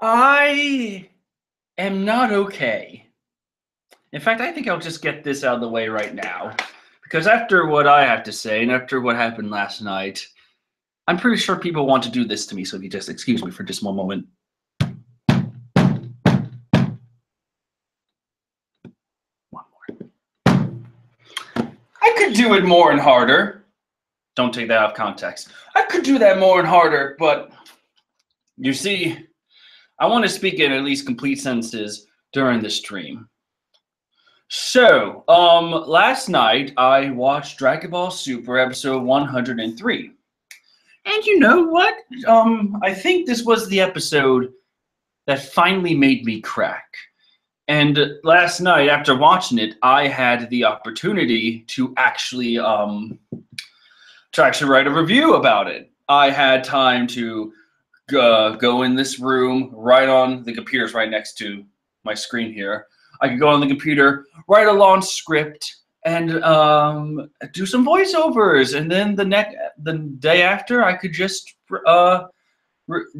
I am not okay. In fact, I think I'll just get this out of the way right now. Because after what I have to say and after what happened last night, I'm pretty sure people want to do this to me. So if you just excuse me for just one moment. One more. I could do it more and harder. Don't take that out of context. I could do that more and harder, but you see, I want to speak in at least complete sentences during the stream. So, last night I watched Dragon Ball Super episode 103. And you know what? I think this was the episode that finally made me crack. And last night, after watching it, I had the opportunity to actually write a review about it. I had time to go in this room, right on the computer's right next to my screen here. I could go on the computer, write a long script, and do some voiceovers. And then the day after, I could just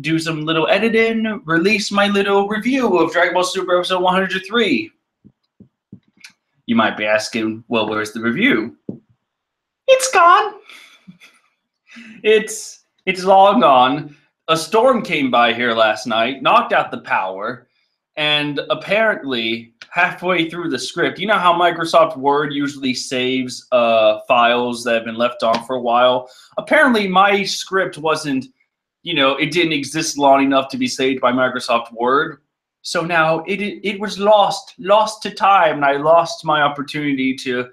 do some little editing, release my little review of Dragon Ball Super episode 103. You might be asking, well, where's the review? It's gone. It's long gone. A storm came by here last night, knocked out the power, and apparently halfway through the script, you know how Microsoft Word usually saves files that have been left on for a while? Apparently my script wasn't, it didn't exist long enough to be saved by Microsoft Word. So now it was lost to time, and I lost my opportunity to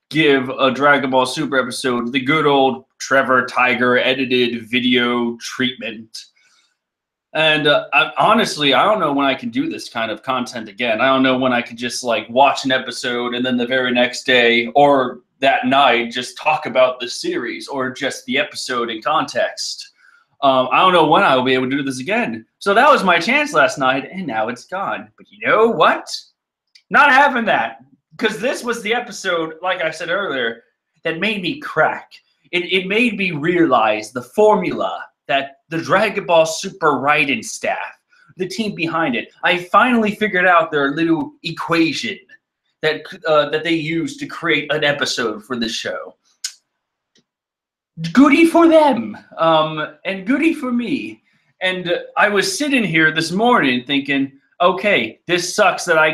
give a Dragon Ball Super episode the good old Trevor Tiger edited video treatment. And honestly, I don't know when I can do this kind of content again. I don't know when I could just like watch an episode and then the very next day or that night just talk about the series or just the episode in context. I don't know when I will be able to do this again. So that was my chance last night, and now it's gone. But you know what? Not having that. Because this was the episode, like I said earlier, that made me crack. It made me realize the formula that the Dragon Ball Super writing staff, the team behind it, I finally figured out their little equation that they used to create an episode for this show. Goody for them, and goody for me. And I was sitting here this morning thinking, okay, this sucks that I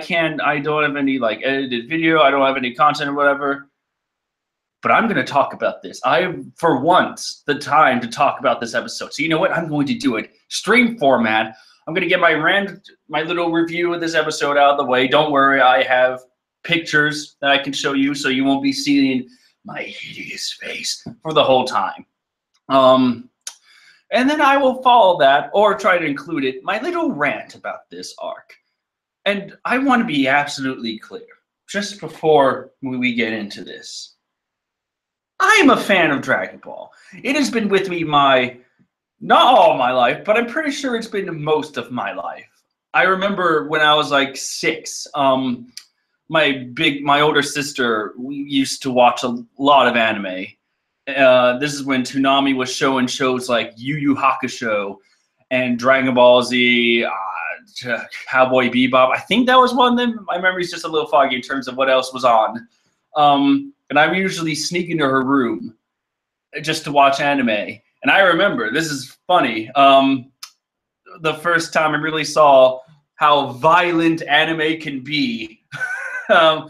don't have any like edited video, I don't have any content or whatever, but I'm going to talk about this. I have, for once, the time to talk about this episode. So you know what? I'm going to do it. Stream format. I'm going to get my little review of this episode out of the way. Don't worry, I have pictures that I can show you, so you won't be seeing my hideous face for the whole time. And then I will follow that, or try to include it, my little rant about this arc. And I want to be absolutely clear, just before we get into this. I am a fan of Dragon Ball. It has been with me not all my life, but I'm pretty sure it's been most of my life. I remember when I was like 6, my older sister, we used to watch a lot of anime. This is when Toonami was showing shows like Yu Yu Hakusho and Dragon Ball Z, Cowboy Bebop. I think that was one of them. My memory's just a little foggy in terms of what else was on. And I'm usually sneaking to her room just to watch anime. And I remember, this is funny, the first time I really saw how violent anime can be. I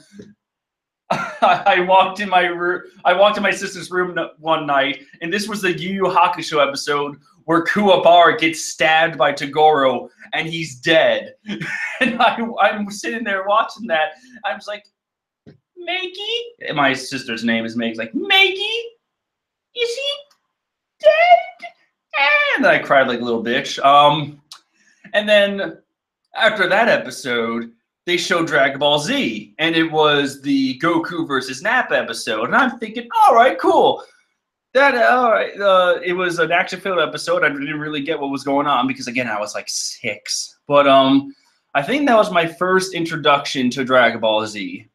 walked in my sister's room one night, and this was the Yu Yu Hakusho episode where Kuwabara gets stabbed by Togoro, and he's dead. And I'm sitting there watching that. I was like, Maggie? And my sister's name is Maggie. Like, Maggie? Is he dead? And then I cried like a little bitch. And then after that episode, they showed Dragon Ball Z, and it was the Goku versus Nappa episode. And I'm thinking, all right, cool. It was an action-filled episode. I didn't really get what was going on because, again, I was like 6. But I think that was my first introduction to Dragon Ball Z.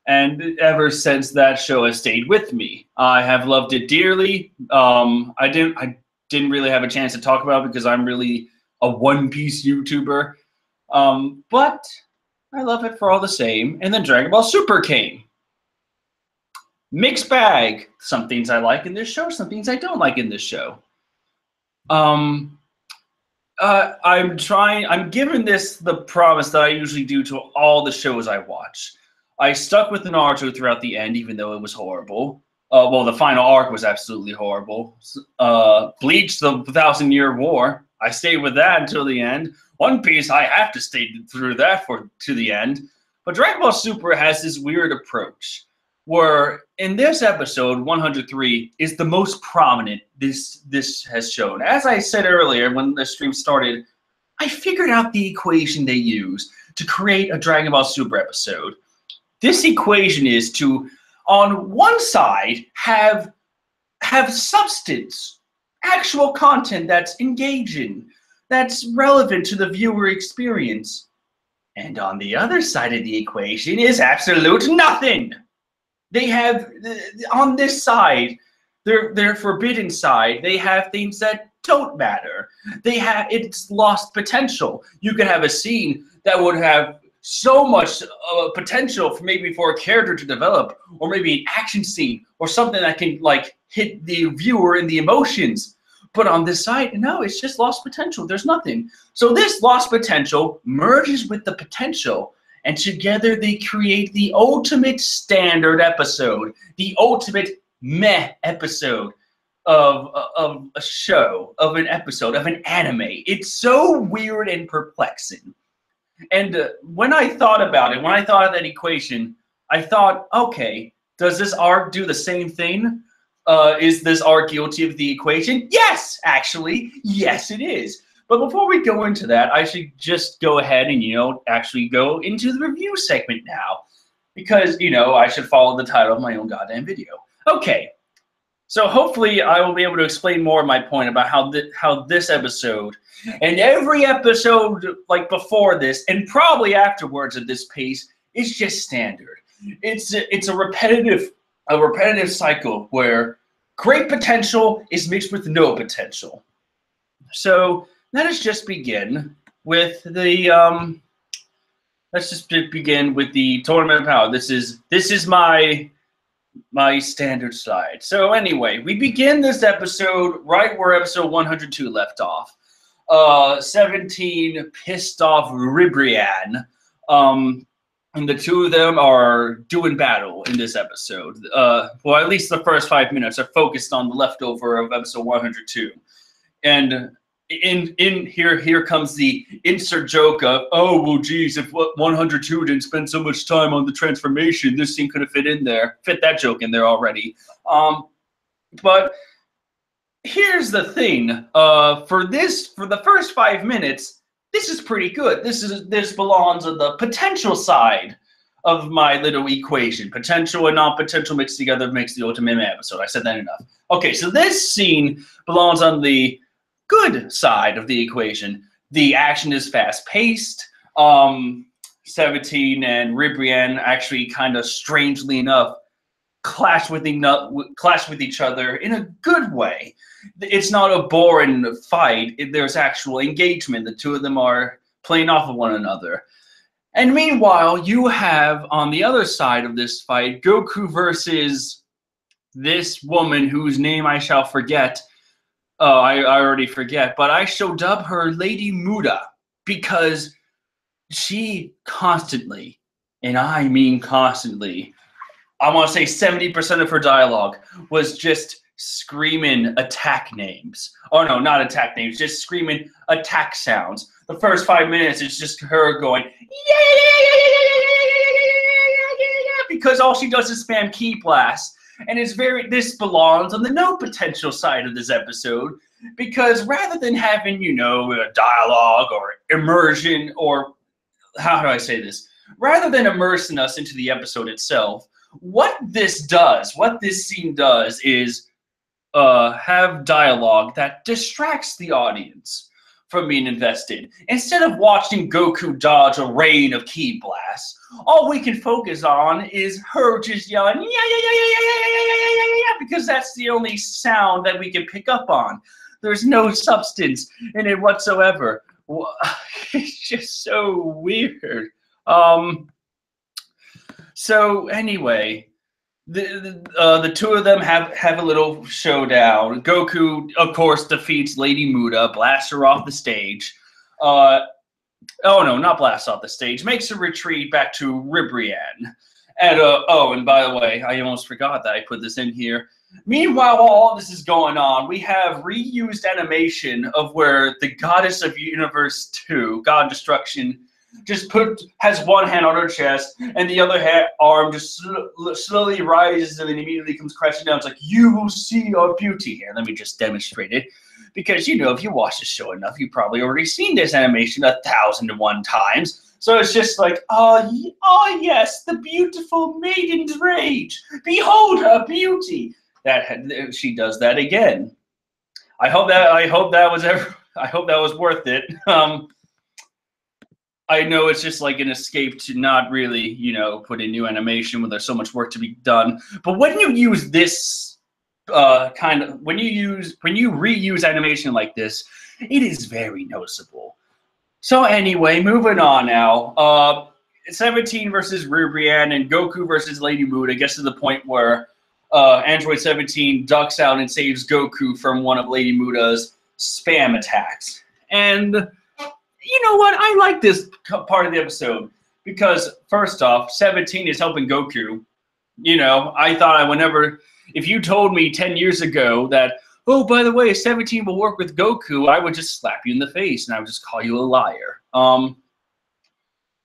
And ever since, that show has stayed with me. I have loved it dearly. I didn't really have a chance to talk about because I'm really a One Piece YouTuber. But I love it for all the same. And then Dragon Ball Super came. Mixed bag. Some things I like in this show, some things I don't like in this show. I'm giving this the promise that I usually do to all the shows I watch. I stuck with Naruto throughout the end, even though it was horrible. Well, the final arc was absolutely horrible. Bleach, the 1,000-Year War, I stayed with that until the end. One Piece, I have to stay through that to the end. But Dragon Ball Super has this weird approach, where in this episode, 103, is the most prominent this has shown. As I said earlier when the stream started, I figured out the equation they use to create a Dragon Ball Super episode. This equation is to, on one side, have substance, actual content that's engaging, that's relevant to the viewer experience. And on the other side of the equation is absolute nothing. They have, on this side, their forbidden side, they have things that don't matter. It's lost potential. You could have a scene that would have so much potential for a character to develop, or maybe an action scene, or something that can like hit the viewer in the emotions. But on this side, no, it's just lost potential. There's nothing. So this lost potential merges with the potential, and together they create the ultimate standard episode, the ultimate meh episode of a show, of an episode, of an anime. It's so weird and perplexing. And when I thought about it, when I thought of that equation, I thought, okay, does this arc do the same thing? Is this arc guilty of the equation? Yes, actually, yes, it is. But before we go into that, I should just go ahead and, actually go into the review segment now. Because, I should follow the title of my own goddamn video. Okay, so hopefully I will be able to explain more of my point about how this episode, and every episode like before this, and probably afterwards at this pace, is just standard. It's a repetitive cycle where great potential is mixed with no potential. So let us just begin with the tournament of power. This is my standard slide. So anyway, we begin this episode right where episode 102 left off. 17 pissed off Ribrianne. And the two of them are doing battle in this episode. Well, at least the first 5 minutes are focused on the leftover of episode 102. And in here comes the insert joke of, oh, well, geez, if 102 didn't spend so much time on the transformation, this scene could have fit that joke in there already. But here's the thing. For the first 5 minutes, this is pretty good. This belongs on the potential side of my little equation. Potential and non-potential mixed together makes the ultimate episode. I said that enough. Okay, so this scene belongs on the good side of the equation. The action is fast-paced. 17 and Ribrianne actually kind of strangely enough clash with each other in a good way. It's not a boring fight. There's actual engagement. The two of them are playing off of one another. And meanwhile, you have on the other side of this fight, Goku versus this woman whose name I shall forget. I already forget, but I shall dub her Lady Muda because she constantly, and I mean constantly, I want to say 70% of her dialogue was just screaming attack names. Oh no, not attack names, just screaming attack sounds. The first 5 minutes is just her going, yeah, because all she does is spam key blasts. And this belongs on the no potential side of this episode, because rather than having, a dialogue or immersion, or how do I say this? Rather than immersing us into the episode itself, what this scene does is have dialogue that distracts the audience from being invested. Instead of watching Goku dodge a rain of ki blasts, all we can focus on is her just yelling, yeah, because that's the only sound that we can pick up on. There's no substance in it whatsoever. It's just so weird. So anyway, the two of them have a little showdown. Goku, of course, defeats Lady Muda, blasts her off the stage. Oh no, not blast off the stage. Makes a retreat back to Ribrianne. And oh, and by the way, I almost forgot that I put this in here. Meanwhile, while all this is going on, we have reused animation of where the Goddess of Universe 2, God Destruction, just has one hand on her chest and the other arm just slowly rises and immediately comes crashing down. It's like, you will see our beauty here. Let me just demonstrate it. Because, you know, if you watch the show enough, you've probably already seen this animation 1,001 times. So it's just like, oh yes, the beautiful maiden's rage. Behold her beauty. She does that again. I hope that was worth it. I know it's just like an escape to not really, you know, put in new animation when there's so much work to be done. But when you use this when you reuse animation like this, it is very noticeable. So anyway, moving on now. 17 versus Ribrianne and Goku versus Lady Muda gets to the point where Android 17 ducks out and saves Goku from one of Lady Muda's spam attacks. And you know what? I like this part of the episode because, first off, 17 is helping Goku. You know, I thought I would never... If you told me 10 years ago that, oh, by the way, 17 will work with Goku, I would just slap you in the face and I would just call you a liar.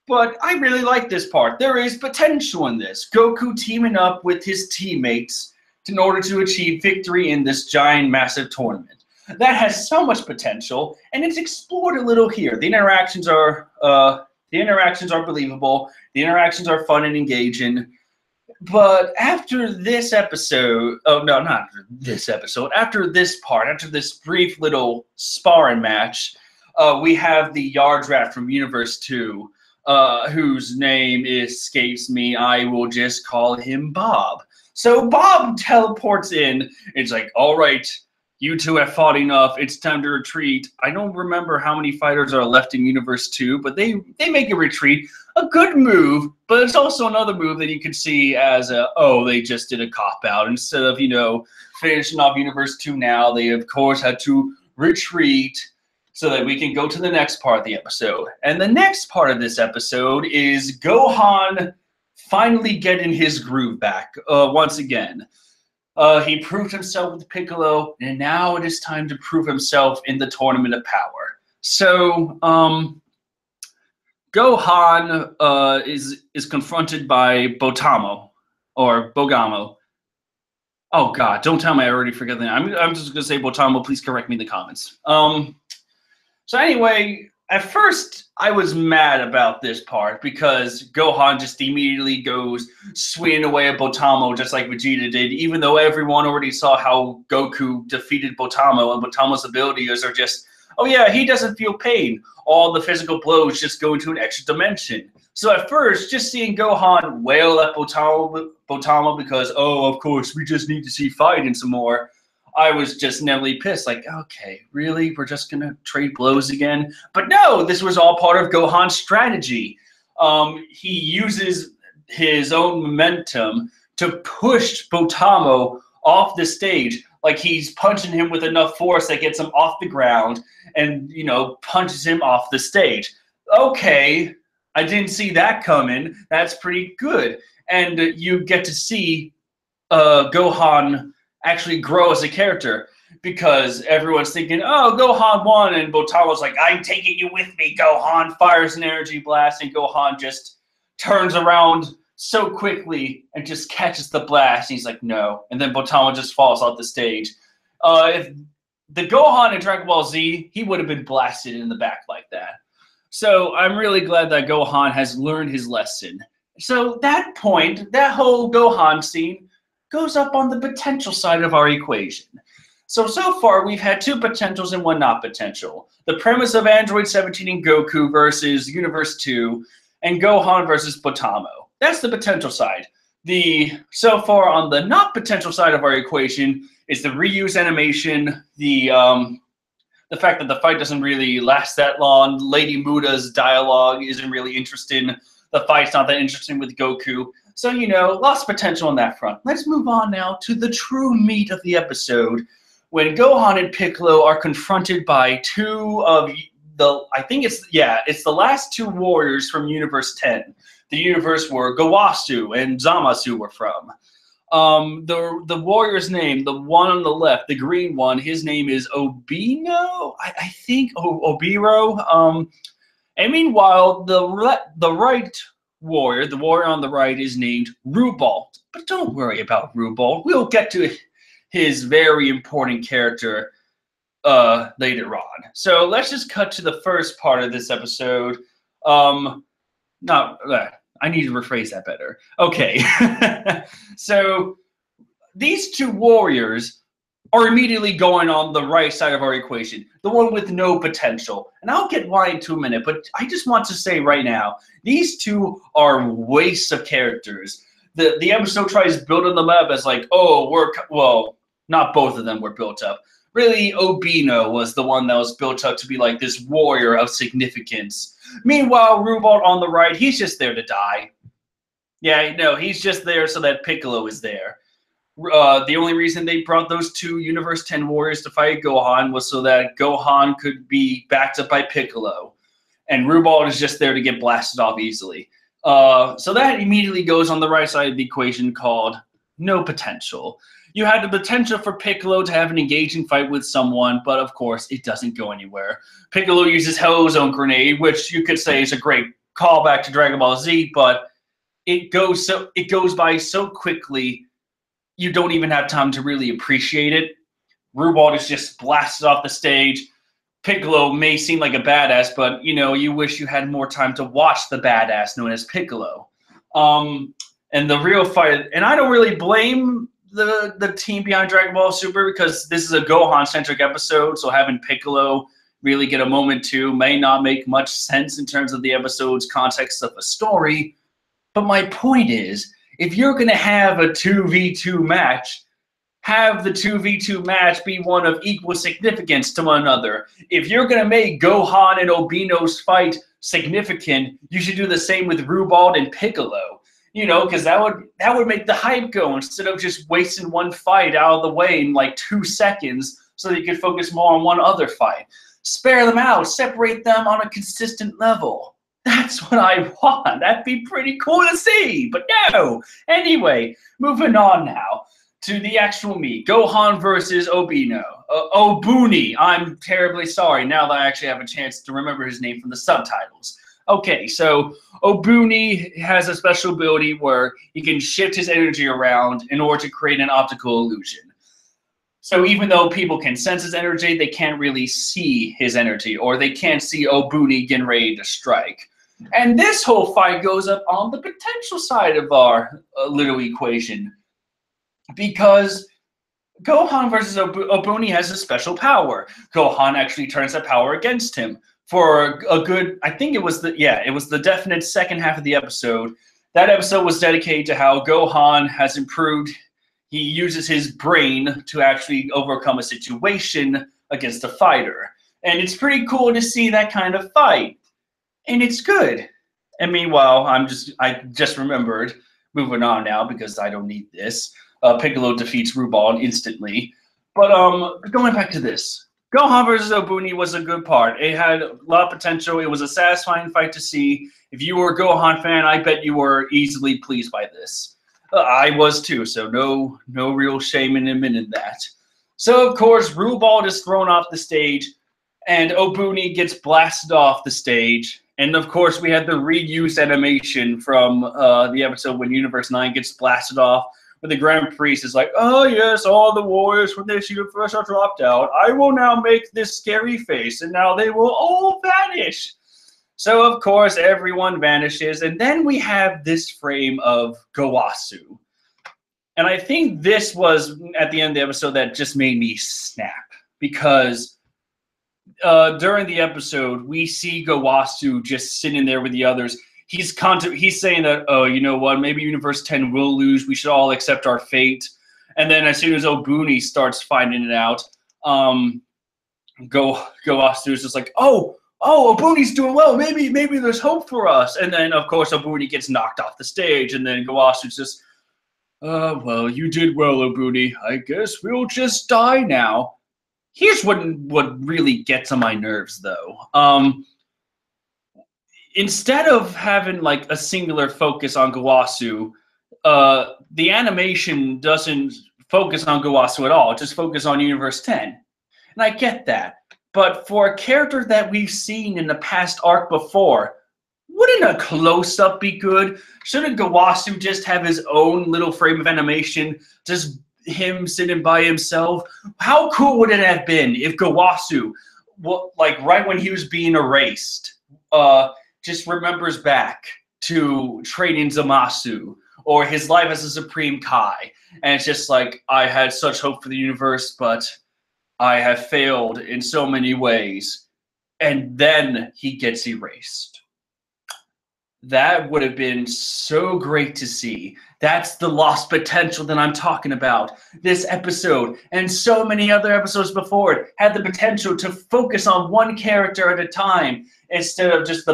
But I really like this part. There is potential in this. Goku teaming up with his teammates in order to achieve victory in this giant, massive tournament. That has so much potential, and it's explored a little here. The interactions are believable. The interactions are fun and engaging. But after this episode, oh no, not after this episode, after this part, after this brief little sparring match, we have the Yard Rat from Universe 2, whose name escapes me. I will just call him Bob. So Bob teleports in. It's like, all right, you two have fought enough. It's time to retreat. I don't remember how many fighters are left in Universe 2, but they make a retreat. A good move, but it's also another move that you could see as they just did a cop-out. Instead of, you know, finishing off Universe 2 now, they, of course, had to retreat so that we can go to the next part of the episode. And the next part of this episode is Gohan finally getting his groove back once again. He proved himself with Piccolo, and now it is time to prove himself in the Tournament of Power. So, Gohan is confronted by Botamo, or Bogamo. Oh God, don't tell me I already forget the name. I'm just gonna say Botamo. Please correct me in the comments. So anyway, at first I was mad about this part because Gohan just immediately goes swinging away at Botamo just like Vegeta did, even though everyone already saw how Goku defeated Botamo, and Botamo's abilities are just, oh yeah, he doesn't feel pain. All the physical blows just go into an extra dimension. So at first, just seeing Gohan wail at Botamo because, oh, of course, we just need to see fighting some more, I was just nearly pissed. Like, okay, really? We're just going to trade blows again? But no, this was all part of Gohan's strategy. He uses his own momentum to push Botamo off the stage. Like he's punching him with enough force that gets him off the ground and, you know, punches him off the stage. Okay, I didn't see that coming. That's pretty good. And you get to see Gohan actually grow as a character because everyone's thinking, oh, Gohan won, and Botamo's like, I'm taking you with me, Gohan, fires an energy blast, and Gohan just turns around so quickly and just catches the blast. He's like, no. And then Botamo just falls off the stage. If the Gohan in Dragon Ball Z, he would have been blasted in the back like that. So I'm really glad that Gohan has learned his lesson. So that point, that whole Gohan scene goes up on the potential side of our equation. So far we've had two potentials and one not potential. The premise of Android 17 and Goku versus Universe 2 and Gohan versus Botamo. That's the potential side. So far on the not potential side of our equation is the reuse animation, the The fact that the fight doesn't really last that long. Lady Muda's dialogue isn't really interesting. The fight's not that interesting with Goku. So, you know, lots of potential on that front. Let's move on now to the true meat of the episode, when Gohan and Piccolo are confronted by two of it's the last two warriors from Universe 10. The universe where Gowasu and Zamasu were from. The warrior's name, the one on the left, the green one, his name is Obino, I think, Obiro. And meanwhile, the right warrior, the warrior on the right, is named Rubal. But don't worry about Rubal. We'll get to his very important character later on. So let's just cut to the first part of this episode. I need to rephrase that better. Okay. So these two warriors are immediately going on the right side of our equation, the one with no potential. And I'll get why in 2 minutes, but I just want to say right now, these two are wastes of characters. The episode tries building them up as like, not both of them were built up. Really, Obino was the one that was built up to be like this warrior of significance. Meanwhile, Rubal on the right, he's just there to die. Yeah, no, he's just there so that Piccolo is there. The only reason they brought those two Universe 10 warriors to fight Gohan was so that Gohan could be backed up by Piccolo. And Rubal is just there to get blasted off easily. So that immediately goes on the right side of the equation called no potential. You had the potential for Piccolo to have an engaging fight with someone, but of course it doesn't go anywhere. Piccolo uses Hellzone Grenade, which you could say is a great callback to Dragon Ball Z, but it goes by so quickly you don't even have time to really appreciate it. Rubal is just blasted off the stage. Piccolo may seem like a badass, but you know, you wish you had more time to watch the badass known as Piccolo. And the real fight, and I don't really blame the team behind Dragon Ball Super, because this is a Gohan-centric episode, so having Piccolo really get a moment too may not make much sense in terms of the episode's context of a story. But my point is, if you're going to have a 2v2 match, have the 2v2 match be one of equal significance to one another. If you're going to make Gohan and Obino's fight significant, you should do the same with Rubal and Piccolo. You know, because that would make the hype go, instead of just wasting one fight out of the way in like 2 seconds so that you could focus more on one other fight. Spare them out, separate them on a consistent level. That's what I want. That'd be pretty cool to see, but no. Anyway, moving on now to the actual meat. Gohan versus Obino. Obuni. I'm terribly sorry now that I actually have a chance to remember his name from the subtitles. Okay, so Obuni has a special ability where he can shift his energy around in order to create an optical illusion. So even though people can sense his energy, they can't really see his energy, or they can't see Obuni getting ready to strike. And this whole fight goes up on the potential side of our little equation, because Gohan versus Obuni has a special power. Gohan actually turns that power against him. For a good, I think it was the definite second half of the episode. That episode was dedicated to how Gohan has improved. He uses his brain to actually overcome a situation against a fighter. And it's pretty cool to see that kind of fight. And it's good. And meanwhile, I just remembered, moving on now because I don't need this. Piccolo defeats Rubal instantly. But going back to this. Gohan vs. Obuni was a good part. It had a lot of potential. It was a satisfying fight to see. If you were a Gohan fan, I bet you were easily pleased by this. I was too, so no real shame in admitting that. So, of course, Rubal is thrown off the stage, and Obuni gets blasted off the stage. And, of course, we had the reused animation from the episode when Universe 9 gets blasted off, where the Grand Priest is like, oh yes, all the warriors from this universe are dropped out. I will now make this scary face, and now they will all vanish. So, of course, everyone vanishes, and then we have this frame of Gowasu. And I think this was, at the end of the episode, that just made me snap. Because during the episode, we see Gowasu just sitting there with the others. He's saying that, oh, you know what, maybe Universe 10 will lose. We should all accept our fate. And then as soon as Obuni starts finding it out, Goasu's just like, oh, Obuni's doing well. Maybe there's hope for us. And then, of course, Obuni gets knocked off the stage. And then Goasu's just, well, you did well, Obuni. I guess we'll just die now. Here's what really gets on my nerves, though. Instead of having, like, a singular focus on Goasu, the animation doesn't focus on Goasu at all. It just focuses on Universe 10. And I get that. But for a character that we've seen in the past arc before, wouldn't a close-up be good? Shouldn't Goasu just have his own little frame of animation, just him sitting by himself? How cool would it have been if Goasu, like right when he was being erased, just remembers back to training Zamasu, or his life as a Supreme Kai, and it's just like, I had such hope for the universe, but I have failed in so many ways, and then he gets erased. That would have been so great to see. That's the lost potential that I'm talking about. This episode, and so many other episodes before it, had the potential to focus on one character at a time, instead of just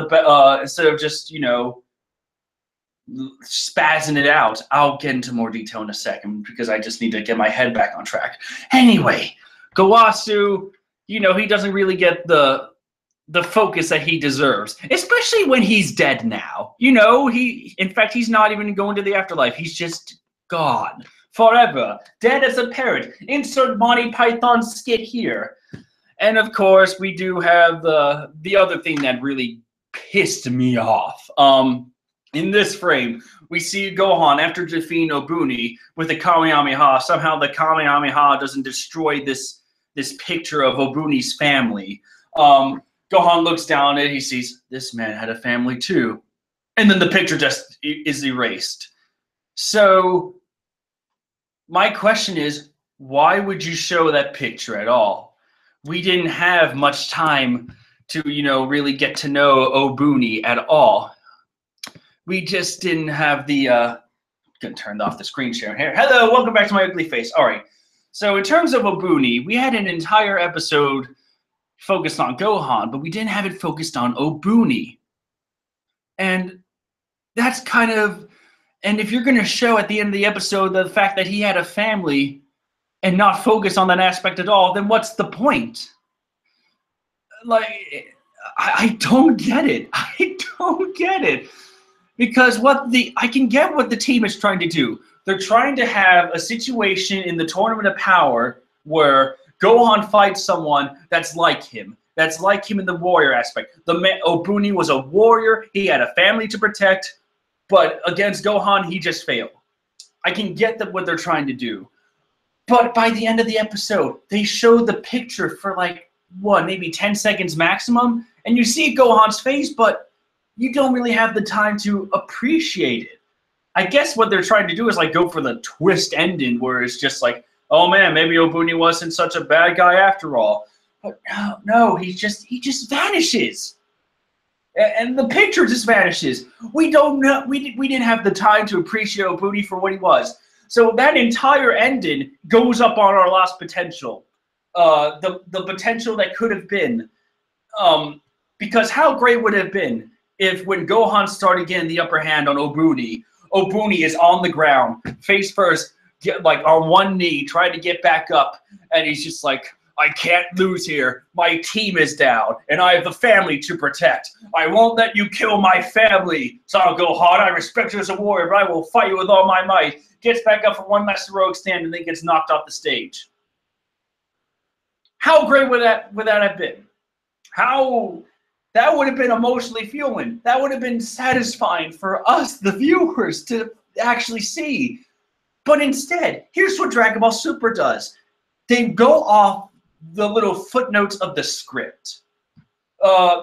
spazzing it out. I'll get into more detail in a second because I just need to get my head back on track. Anyway, Goasu, he doesn't really get the focus that he deserves, especially when he's dead now. In fact, he's not even going to the afterlife. He's just gone forever, dead as a parrot. Insert Monty Python skit here. And of course, we do have the other thing that really pissed me off. In this frame, we see Gohan after defeating Obuni with the Kamehameha. Somehow the Kamehameha doesn't destroy this picture of Obuni's family. Gohan looks down and he sees this man had a family too. And then the picture just is erased. So my question is, why would you show that picture at all? We didn't have much time to, really get to know Obuni at all. We just didn't have the, gonna turn off the screen share here. Hello, welcome back to my ugly face. All right. So in terms of Obuni, we had an entire episode focused on Gohan, but we didn't have it focused on Obuni. And that's kind of, and if you're going to show at the end of the episode the fact that he had a family and not focus on that aspect at all, then what's the point? Like, I don't get it. I don't get it. Because I can get what the team is trying to do. They're trying to have a situation in the Tournament of Power where Gohan fights someone that's like him in the warrior aspect. Obuni was a warrior. He had a family to protect, but against Gohan, he just failed. I can get what they're trying to do. But by the end of the episode, they showed the picture for maybe 10 seconds maximum, and you see Gohan's face, but you don't really have the time to appreciate it. I guess what they're trying to do is go for the twist ending where it's just like, oh man, maybe Obuni wasn't such a bad guy after all. But no, he just vanishes. And the picture just vanishes. We don't know. We didn't have the time to appreciate Obuni for what he was. So that entire ending goes up on our lost potential. The potential that could have been. Because how great would it have been if when Gohan started getting the upper hand on Obuni is on the ground, face first, on one knee, trying to get back up, and he's just like, I can't lose here. My team is down, and I have the family to protect. I won't let you kill my family. So I'll go hard. I respect you as a warrior, but I will fight you with all my might. Gets back up for one last heroic stand, and then gets knocked off the stage. How great would that have been? That would have been emotionally fueling. That would have been satisfying for us, the viewers, to actually see. But instead, here's what Dragon Ball Super does. They go off the little footnotes of the script.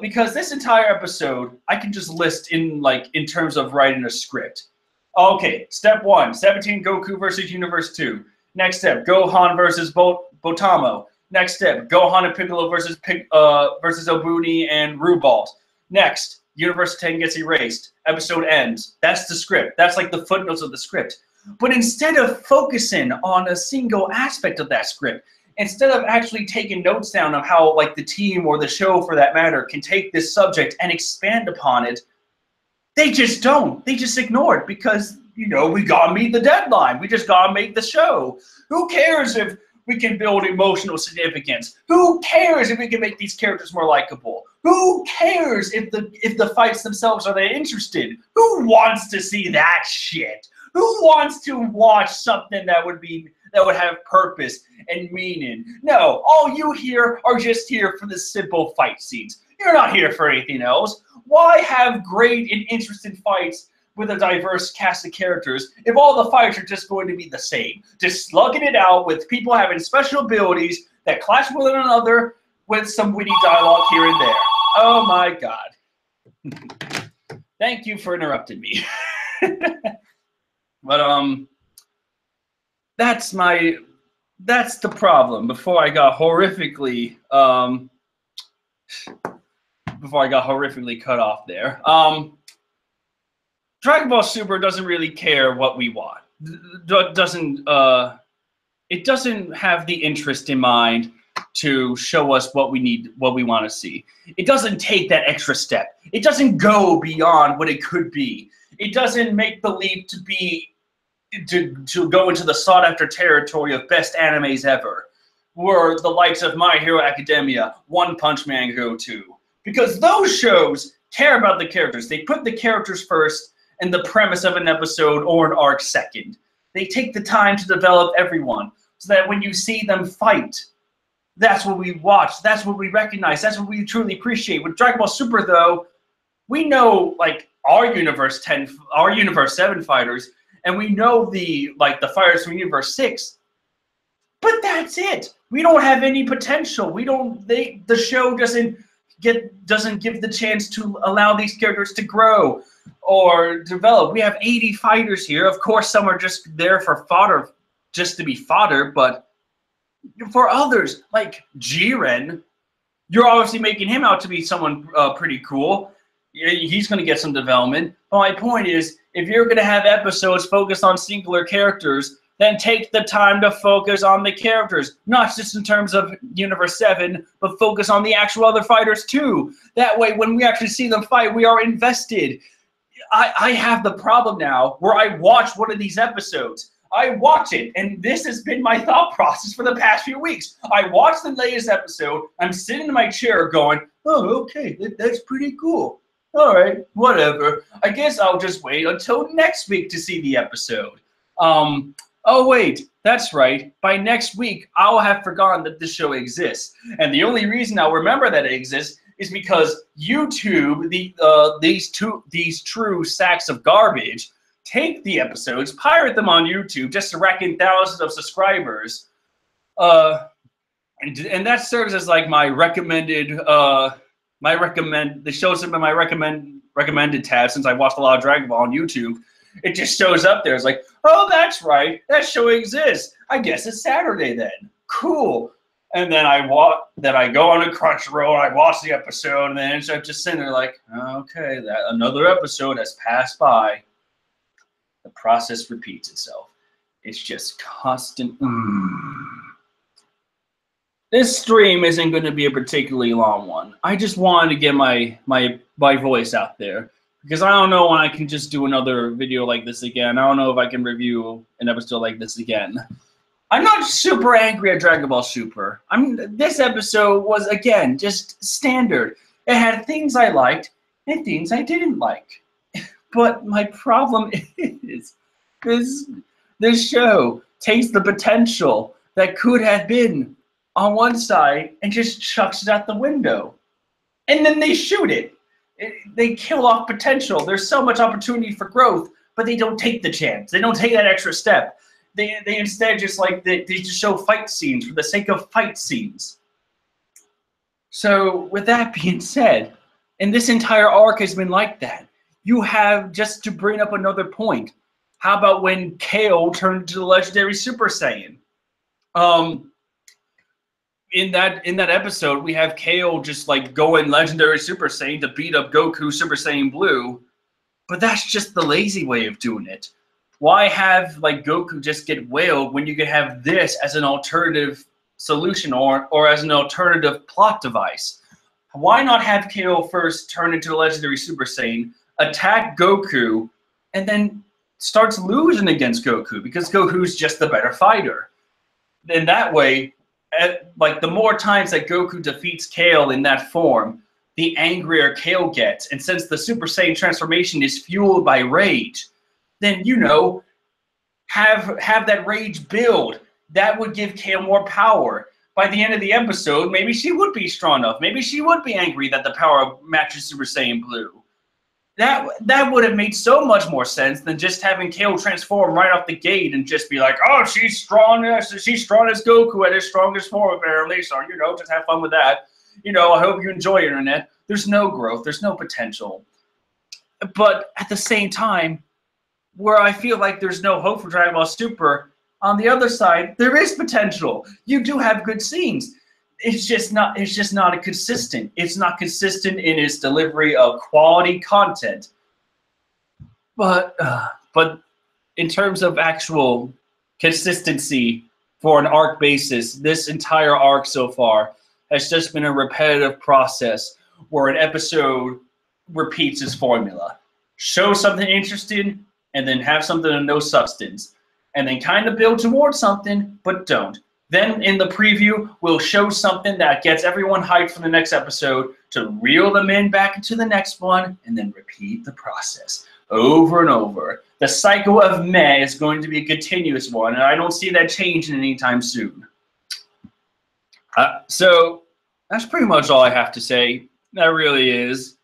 Because this entire episode, I can just list in terms of writing a script. Okay, step 1, 17 Goku versus Universe 2. Next step, Gohan versus Botamo. Next step, Gohan and Piccolo versus Obuni and Rubalt. Next, Universe 10 gets erased. Episode ends. That's the script. That's the footnotes of the script. But instead of focusing on a single aspect of that script, instead of actually taking notes down of how like the team or the show for that matter can take this subject and expand upon it, they just don't. They just ignore it because, you know, we gotta meet the deadline. We just gotta make the show. Who cares if we can build emotional significance? Who cares if we can make these characters more likable? Who cares if the fights themselves are that interested? Who wants to see that shit? Who wants to watch something that would have purpose and meaning? No, all you here are just here for the simple fight scenes. You're not here for anything else. Why have great and interesting fights with a diverse cast of characters if all the fights are just going to be the same? Just slugging it out with people having special abilities that clash with one another with some witty dialogue here and there. Oh my God. Thank you for interrupting me. But that's the problem. Before I got horrifically cut off there. Dragon Ball Super doesn't really care what we want. It doesn't have the interest in mind to show us what we need, what we want to see. It doesn't take that extra step. It doesn't go beyond what it could be. It doesn't make the leap to go into the sought-after territory of best animes ever, where the likes of My Hero Academia, One Punch Man go to. Because those shows care about the characters. They put the characters first and the premise of an episode or an arc second. They take the time to develop everyone so that when you see them fight, that's what we watch, that's what we recognize, that's what we truly appreciate. With Dragon Ball Super, though, we know like our Universe 7 fighters, and we know the fighters from Universe 6, but that's it. We don't have any potential. The show doesn't give the chance to allow these characters to grow or develop. We have 80 fighters here. Of course, some are just there for fodder, just to be fodder, but for others, like Jiren, you're obviously making him out to be someone pretty cool. He's going to get some development. But my point is, if you're going to have episodes focused on singular characters, then take the time to focus on the characters, not just in terms of Universe 7, but focus on the actual other fighters too. That way, when we actually see them fight, we are invested. I have the problem now where I watch one of these episodes. I watch it, and this has been my thought process for the past few weeks. I watched the latest episode. I'm sitting in my chair going, oh, okay, that's pretty cool. All right, whatever. I guess I'll just wait until next week to see the episode. Oh, wait, that's right. By next week, I'll have forgotten that this show exists. And the only reason I'll remember that it exists is because YouTube, these true sacks of garbage, take the episodes, pirate them on YouTube just to rack in thousands of subscribers. And that serves as like my recommended, the shows have been my recommended tab since I watched a lot of Dragon Ball on YouTube. It just shows up there. It's like, oh, that's right. That show exists. I guess it's Saturday then. Cool. And then I go on a Crunchyroll, I watch the episode, and then I'm just sitting there like, okay, that another episode has passed by. The process repeats itself. It's just constant. This stream isn't going to be a particularly long one. I just wanted to get my voice out there. Because I don't know when I can just do another video like this again. I don't know if I can review an episode like this again. I'm not super angry at Dragon Ball Super. This episode was, again, just standard. It had things I liked and things I didn't like. But my problem is this show takes the potential that could have been on one side and just chucks it out the window. And then they shoot it. They kill off potential. There's so much opportunity for growth, but they don't take the chance. They don't take that extra step. They instead just they just show fight scenes for the sake of fight scenes. So with that being said, and this entire arc has been like that. You have, just to bring up another point, how about when Kale turned into the legendary Super Saiyan? In that episode, we have Kale just like going legendary Super Saiyan to beat up Goku Super Saiyan Blue, but that's just the lazy way of doing it. Why have like Goku just get whaled when you could have this as an alternative solution or as an alternative plot device. Why not have KO first turn into a legendary Super Saiyan, attack Goku, and then starts losing against Goku because Goku's just the better fighter? Then that way, like the more times that Goku defeats Kale in that form, the angrier Kale gets. And since the Super Saiyan transformation is fueled by rage, then, you know, have that rage build. That would give Kale more power. By the end of the episode, maybe she would be strong enough. Maybe she would be angry that the power matches Super Saiyan Blue. That would have made so much more sense than just having Kale transform right off the gate and just be like, oh, she's strong as Goku at his strongest form, apparently. So, you know, just have fun with that. You know, I hope you enjoy Internet. There's no growth. There's no potential. But at the same time, where I feel like there's no hope for Dragon Ball Super, on the other side, there is potential. You do have good scenes. It's just not consistent. It's not consistent in its delivery of quality content. But in terms of actual consistency for an arc basis, this entire arc so far has just been a repetitive process where an episode repeats its formula. Show something interesting and then have something of no substance. And then kind of build towards something, but don't. Then in the preview, we'll show something that gets everyone hyped for the next episode to reel them in back into the next one, and then repeat the process over and over. The cycle of meh is going to be a continuous one, and I don't see that changing anytime soon. So that's pretty much all I have to say. That really is.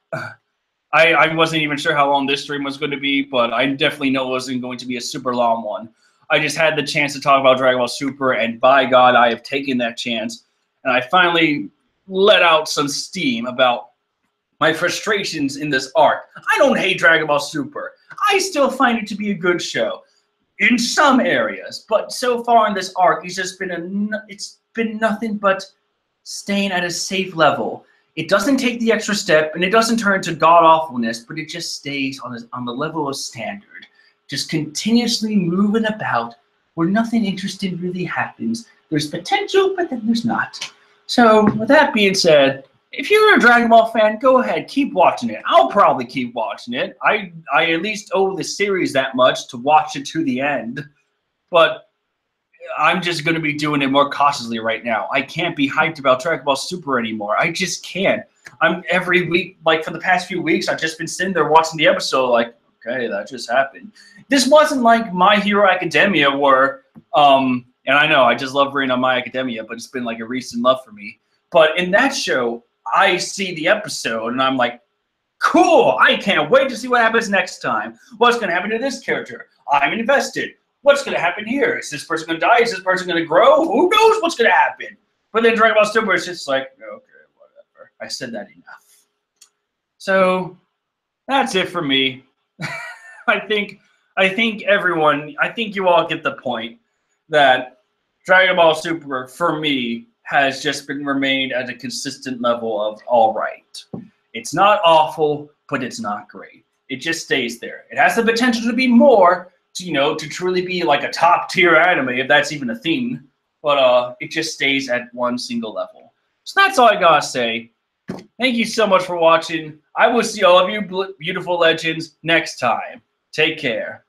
I wasn't even sure how long this stream was going to be, but I definitely know it wasn't going to be a super long one. I just had the chance to talk about Dragon Ball Super, and by God, I have taken that chance. And I finally let out some steam about my frustrations in this arc. I don't hate Dragon Ball Super. I still find it to be a good show in some areas, but so far in this arc, it's just been nothing but staying at a safe level. It doesn't take the extra step, and it doesn't turn into god-awfulness, but it just stays on the level of standard. Just continuously moving about where nothing interesting really happens. There's potential, but then there's not. So, with that being said, if you're a Dragon Ball fan, go ahead, keep watching it. I'll probably keep watching it. I at least owe the series that much to watch it to the end. But I'm just going to be doing it more cautiously right now. I can't be hyped about Dragon Ball Super anymore. I just can't. Every week, like for the past few weeks, I've just been sitting there watching the episode like, okay, that just happened. This wasn't like My Hero Academia where, and I know I just love reading on My Academia, but it's been like a recent love for me. But in that show, I see the episode and I'm like, cool, I can't wait to see what happens next time. What's going to happen to this character? I'm invested. What's going to happen here? Is this person going to die? Is this person going to grow? Who knows what's going to happen? But then Dragon Ball Super is just like, okay, whatever. I said that enough. So that's it for me. I think you all get the point that Dragon Ball Super, for me, has just been remained at a consistent level of all right. It's not awful, but it's not great. It just stays there. It has the potential to be more, to truly be like a top tier anime, if that's even a thing. But it just stays at one single level. So that's all I gotta say. Thank you so much for watching. I will see all of you beautiful legends next time. Take care.